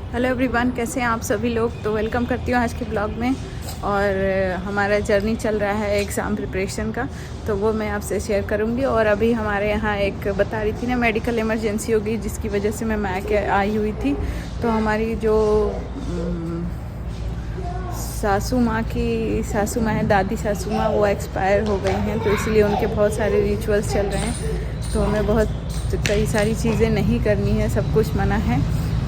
Hello everyone, कैसे हैं आप सभी लोग। तो वेलकम करती हूँ आज के ब्लॉग में। और हमारा जर्नी चल रहा है एग्ज़ाम प्रिपरेशन का, तो वो मैं आपसे शेयर करूँगी। और अभी हमारे यहाँ एक बता रही थी ना, मेडिकल इमरजेंसी हो गई जिसकी वजह से मैं मायके आई हुई थी। तो हमारी जो सासू माँ है, दादी सासू माँ, वो एक्सपायर हो गई हैं। तो इसलिए उनके बहुत सारे रिचुअल्स चल रहे हैं। तो हमें कई सारी चीज़ें नहीं करनी है, सब कुछ मना है।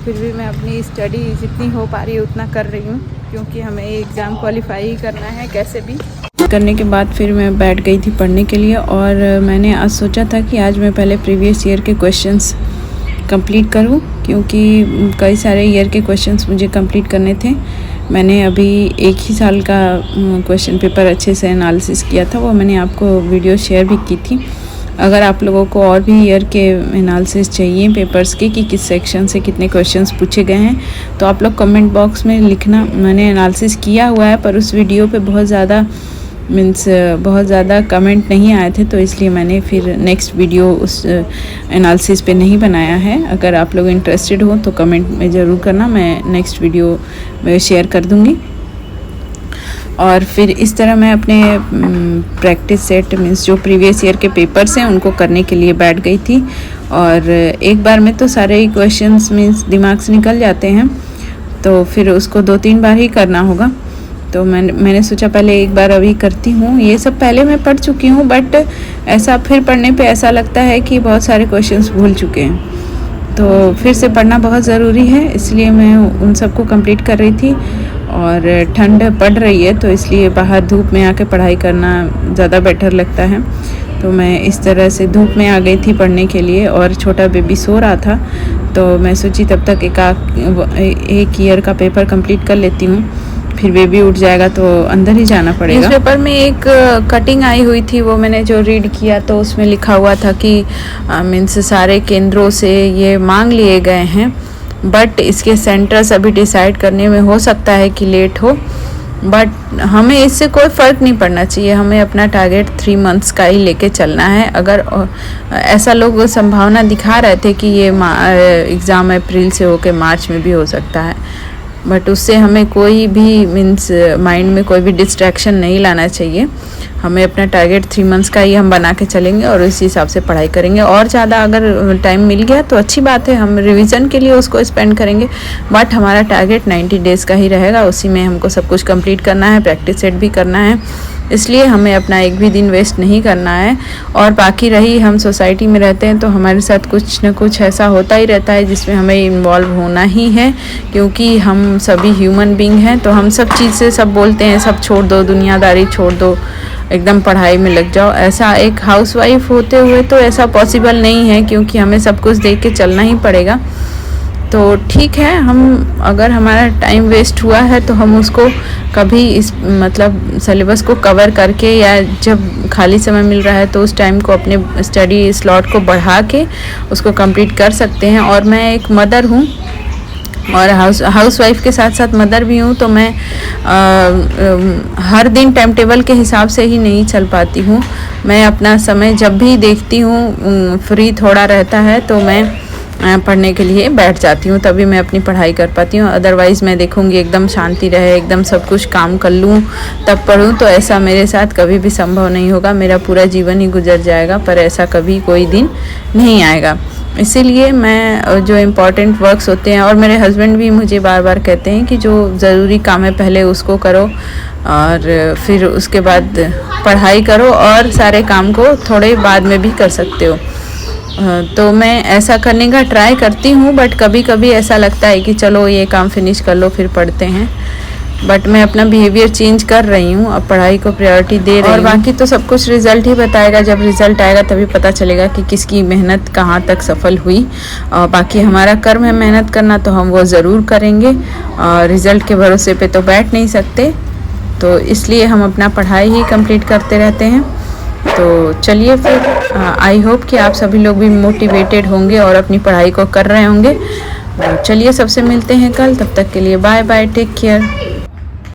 फिर भी मैं अपनी स्टडी जितनी हो पा रही है उतना कर रही हूँ, क्योंकि हमें एग्ज़ाम क्वालिफाई ही करना है कैसे भी। करने के बाद फिर मैं बैठ गई थी पढ़ने के लिए। और मैंने आज सोचा था कि आज मैं पहले प्रीवियस ईयर के क्वेश्चंस कंप्लीट करूँ, क्योंकि कई सारे ईयर के क्वेश्चंस मुझे कंप्लीट करने थे। मैंने अभी एक ही साल का क्वेश्चन पेपर अच्छे से एनालिसिस किया था, वो मैंने आपको वीडियो शेयर भी की थी। अगर आप लोगों को और भी ईयर के एनालिसिस चाहिए पेपर्स के कि किस सेक्शन से कितने क्वेश्चंस पूछे गए हैं, तो आप लोग कमेंट बॉक्स में लिखना। मैंने एनालिसिस किया हुआ है, पर उस वीडियो पे बहुत ज़्यादा कमेंट नहीं आए थे, तो इसलिए मैंने फिर नेक्स्ट वीडियो उस एनालिसिस पे नहीं बनाया है। अगर आप लोग इंटरेस्टेड हो तो कमेंट में ज़रूर करना, मैं नेक्स्ट वीडियो में शेयर कर दूँगी। और फिर इस तरह मैं अपने प्रैक्टिस सेट मीन्स जो प्रीवियस ईयर के पेपर्स हैं उनको करने के लिए बैठ गई थी। और एक बार में तो सारे ही क्वेश्चंस मीन्स दिमाग से निकल जाते हैं, तो फिर उसको 2-3 बार ही करना होगा। तो मैंने सोचा पहले एक बार अभी करती हूँ। ये सब पहले मैं पढ़ चुकी हूँ, बट ऐसा फिर पढ़ने पे ऐसा लगता है कि बहुत सारे क्वेश्चंस भूल चुके हैं। तो फिर से पढ़ना बहुत ज़रूरी है, इसलिए मैं उन सबको कंप्लीट कर रही थी। और ठंड पड़ रही है, तो इसलिए बाहर धूप में आके पढ़ाई करना ज़्यादा बेटर लगता है। तो मैं इस तरह से धूप में आ गई थी पढ़ने के लिए। और छोटा बेबी सो रहा था, तो मैं सोची तब तक एक ईयर का पेपर कंप्लीट कर लेती हूँ, फिर बेबी उठ जाएगा तो अंदर ही जाना पड़ेगा। इस पेपर में एक कटिंग आई हुई थी, वो मैंने जो रीड किया तो उसमें लिखा हुआ था कि मीन्स सारे केंद्रों से ये मांग लिए गए हैं, बट इसके सेंटर्स अभी डिसाइड करने में हो सकता है कि लेट हो। बट हमें इससे कोई फ़र्क नहीं पड़ना चाहिए, हमें अपना टारगेट 3 मंथ्स का ही लेके चलना है। अगर ऐसा लोग संभावना दिखा रहे थे कि ये एग्ज़ाम अप्रैल से होकर मार्च में भी हो सकता है, बट उससे हमें कोई भी मीन्स माइंड में कोई भी डिस्ट्रैक्शन नहीं लाना चाहिए। हमें अपना टारगेट 3 मंथ्स का ही हम बना के चलेंगे और इसी हिसाब से पढ़ाई करेंगे। और ज़्यादा अगर टाइम मिल गया तो अच्छी बात है, हम रिवीजन के लिए उसको स्पेंड करेंगे, बट हमारा टारगेट 90 डेज़ का ही रहेगा। उसी में हमको सब कुछ कंप्लीट करना है, प्रैक्टिस सेट भी करना है, इसलिए हमें अपना एक भी दिन वेस्ट नहीं करना है। और बाकी रही, हम सोसाइटी में रहते हैं तो हमारे साथ कुछ न कुछ ऐसा होता ही रहता है जिसमें हमें इन्वॉल्व होना ही है, क्योंकि हम सभी ह्यूमन बीइंग हैं। तो हम सब चीज़ से सब बोलते हैं सब छोड़ दो, दुनियादारी छोड़ दो, एकदम पढ़ाई में लग जाओ। ऐसा एक हाउसवाइफ होते हुए तो ऐसा पॉसिबल नहीं है, क्योंकि हमें सब कुछ देख के चलना ही पड़ेगा। तो ठीक है, हम अगर हमारा टाइम वेस्ट हुआ है तो हम उसको कभी इस मतलब सिलेबस को कवर करके, या जब खाली समय मिल रहा है तो उस टाइम को अपने स्टडी स्लॉट को बढ़ा के उसको कंप्लीट कर सकते हैं। और मैं एक मदर हूँ और हाउसवाइफ के साथ साथ मदर भी हूँ, तो मैं हर दिन टाइम टेबल के हिसाब से ही नहीं चल पाती हूँ। मैं अपना समय जब भी देखती हूँ फ्री थोड़ा रहता है तो मैं पढ़ने के लिए बैठ जाती हूँ, तभी मैं अपनी पढ़ाई कर पाती हूँ। अदरवाइज़ मैं देखूँगी एकदम शांति रहे, एकदम सब कुछ काम कर लूँ तब पढ़ूँ, तो ऐसा मेरे साथ कभी भी संभव नहीं होगा। मेरा पूरा जीवन ही गुजर जाएगा, पर ऐसा कभी कोई दिन नहीं आएगा। इसीलिए मैं जो इम्पॉर्टेंट वर्क्स होते हैं, और मेरे हस्बैंड भी मुझे बार बार कहते हैं कि जो ज़रूरी काम है पहले उसको करो और फिर उसके बाद पढ़ाई करो, और सारे काम को थोड़े बाद में भी कर सकते हो। तो मैं ऐसा करने का ट्राई करती हूँ, बट कभी कभी ऐसा लगता है कि चलो ये काम फिनिश कर लो फिर पढ़ते हैं। बट मैं अपना बिहेवियर चेंज कर रही हूँ, अब पढ़ाई को प्रायोरिटी दे रही हूँ। और बाकी तो सब कुछ रिज़ल्ट ही बताएगा, जब रिज़ल्ट आएगा तभी पता चलेगा कि किसकी मेहनत कहाँ तक सफल हुई। और बाकी हमारा कर्म है मेहनत करना, तो हम वो ज़रूर करेंगे। और रिज़ल्ट के भरोसे पे तो बैठ नहीं सकते, तो इसलिए हम अपना पढ़ाई ही कंप्लीट करते रहते हैं। तो चलिए फिर, आई होप कि आप सभी लोग भी मोटिवेटेड होंगे और अपनी पढ़ाई को कर रहे होंगे। चलिए सबसे मिलते हैं कल, तब तक के लिए बाय बाय, टेक केयर।